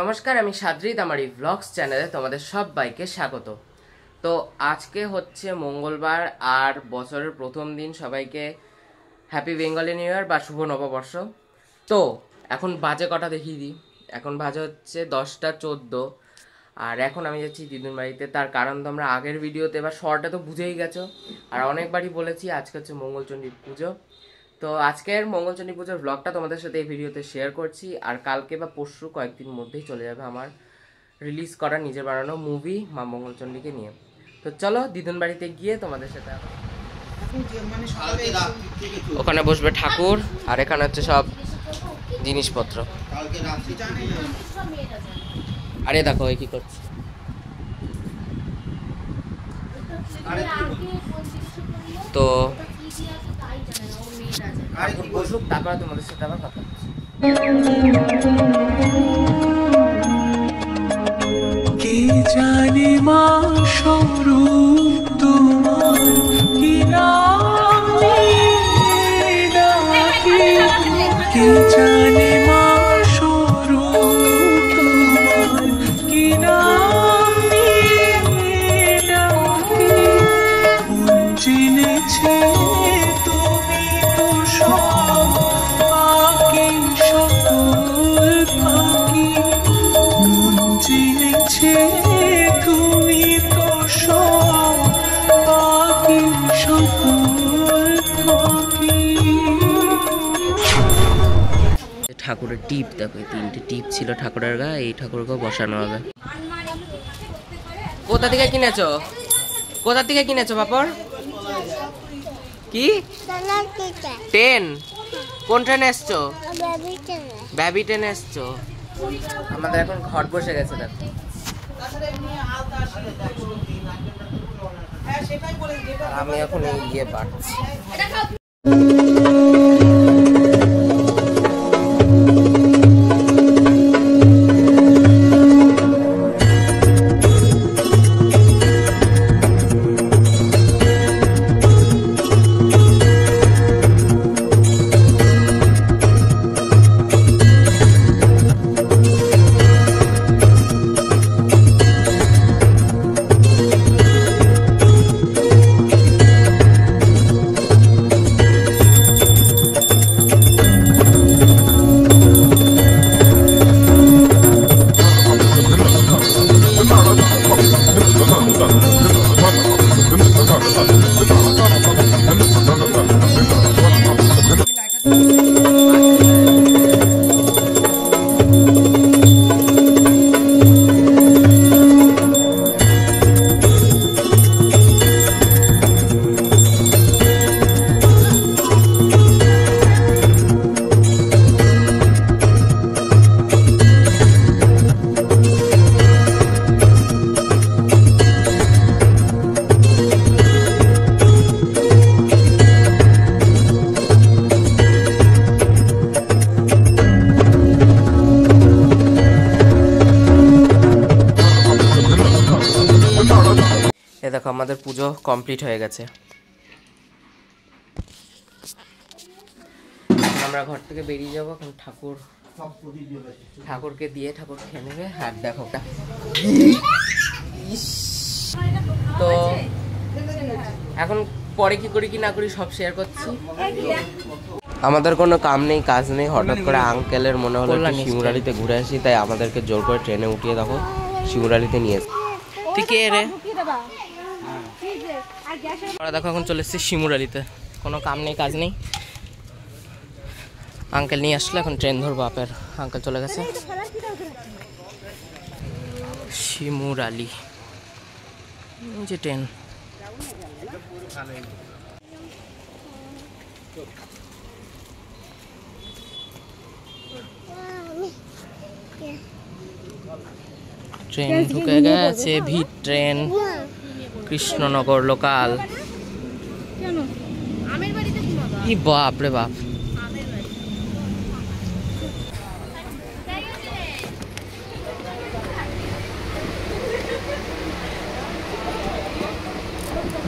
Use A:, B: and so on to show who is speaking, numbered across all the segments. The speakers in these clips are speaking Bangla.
A: নমস্কার, আমি সাদ্রিদ, আমার এই ব্লগস চ্যানেলে তোমাদের সবাইকে স্বাগত। তো আজকে হচ্ছে মঙ্গলবার আর বছরের প্রথম দিন। সবাইকে হ্যাপি বেঙ্গলি নিউ ইয়ার বা শুভ নববর্ষ। তো এখন বাজে কটা দেখিয়ে দিই। এখন বাজে হচ্ছে 10টা 14। আর এখন আমি যাচ্ছি দিদুন বাড়িতে। তার কারণ তোমরা আগের ভিডিওতে বা শর্টে তো বুঝেই গেছো, আর অনেকবারই বলেছি আজকে হচ্ছে মঙ্গলচণ্ডী পুজো। তো আজকের মঙ্গলচণ্ডী পুজোর ব্লগটা তোমাদের সাথে এই ভিডিওতে শেয়ার করছি। আর কালকে বা পরশু কয়েকদিন মধ্যেই চলে যাবে আমার রিলিজ করা নিজের বানানো মুভি মা মঙ্গলচণ্ডীকে নিয়ে। তো চলো দিদুন বাড়িতে গিয়ে তোমাদের সাথে ওখানে বসবে ঠাকুর, আর এখানে হচ্ছে সব জিনিসপত্র। আরে দেখো এই কি করছে। তো বসুক, তারপর তোমাদের সাথে আবার কথা হচ্ছে।
B: কে জানে মা স্বরূপ তোমার কি নামে ডাকে, কে জানে মা স্বরূপ তোমার কি নামে ডাকে, মন জেনেছে তুমি তো সব বাকি সকল বাকি, মন জেনেছে তুমি তো সব বাকি সকল বাকি।
A: ঠাকুরের টিপ দেখো, এই 3টে টিপ ছিল ঠাকুরের গায়ে, এই ঠাকুরকেও বসানো হবে। কোথা থেকে কিনেছো? কোথা থেকে কিনেছো বাপর? কি ট্রেন? কোন ট্রেনে এসছো? বেবি ট্রেনে এসছো। আমাদের এখন ঘর বসে গেছে দেখো। আমি এখন এই গিয়ে বাড়ছি। এ দেখো আমাদের পুজো কমপ্লিট হয়ে গেছে। আমরা ঘর থেকে বেরিয়ে যাবো। এখন ঠাকুরকে দিয়ে ঠাকুর খেয়ে নেবে। আর দেখো তো এখন পরে কি করি কি না করি সব শেয়ার করছি। আমাদের কোনো কাম নেই, কাজ নেই। হঠাৎ করে আঙ্কেলের মনে হলো শিমুরালিতে ঘুরে আসি, তাই আমাদেরকে জোর করে ট্রেনে উঠিয়ে দেখো শিমুরালিতে নিয়ে এসে। ঠিক রে দেখো এখন চলে এসেছি শিমুরালিতে। কোনো কাম নেই, কাজ নেই। আঙ্কেল নিয়ে আসলে এখন ট্রেন ধরবো। বাপের আঙ্কেল চলে গেছে শিমুরালি, যে ট্রেন। ট্রেন ঢুকে গেছে, ভিড় ট্রেন, কৃষ্ণনগর লোকাল। কি বাপ রে বাপ।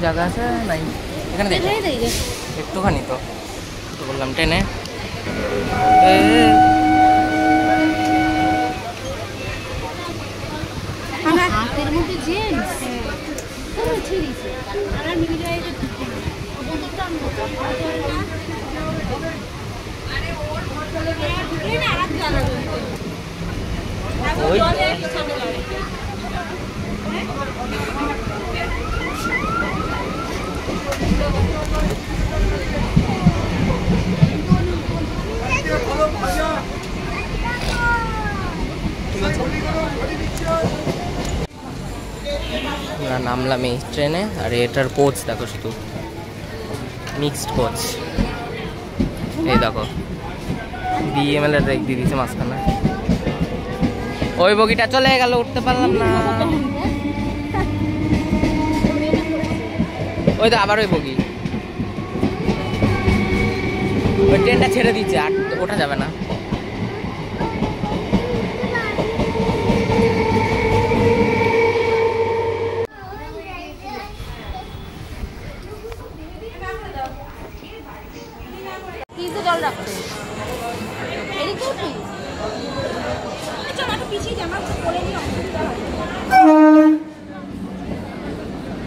A: জায়গা আছে নাই এখানে? একটুখানি তো বললাম ট্রেনে। আমরা নামলাম এই ট্রেনে, আর এটার কোচ দেখো, শুধু মিক্সড কোচ। এই দেখো বিএমএল এর রেক দিয়ে দিয়েছে মাঝখানে। ওই বগিটা চলে গেল, উঠতে পারলাম না। ওই তো আবার ওই বগি, ওই ট্রেনটা ছেড়ে দিচ্ছে, আর ওঠা যাবে না।
C: জল রাখতে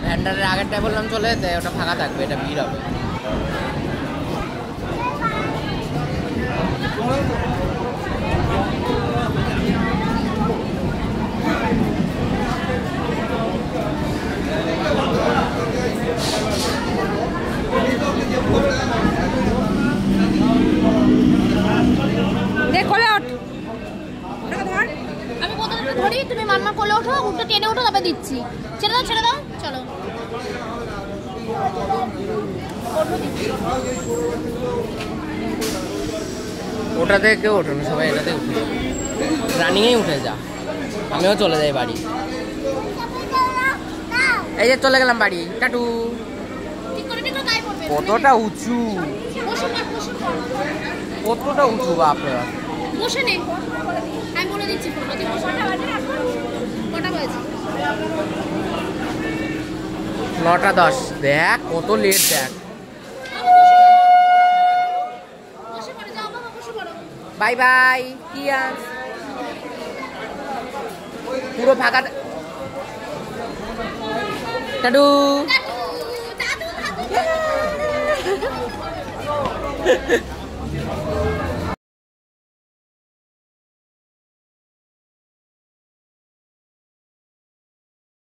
A: ভ্যান্ডারের আগেরটাই বললাম চলে যেতে, ওটা ফাঁকা থাকবে, এটা ভিড় হবে।
C: আমি কোথাও ধরি, তুমি মানমা কোলে ওঠো, উঠে টেনে ওঠো, তবে দিচ্ছি। ছেড়ে দাও, ছেড়ে দাও, চলো।
A: ওটাতে কেউ ওঠে না, সবাই এটাতে উঠে, রানিংয়েই উঠে যা। আমিও চলে যাই বাড়ি। এই যে চলে গেলাম বাড়ি, টাটু। কতটা উঁচু, কতটা উঁচু বাপরে বাপ।
C: বসে নে, আমি বলে দিচ্ছি। কটা বাজে?
A: 9:10। দেখ কত লেট, দেখ। বাই বাই কিয়া, পুরো ফাঁকা। টাটু।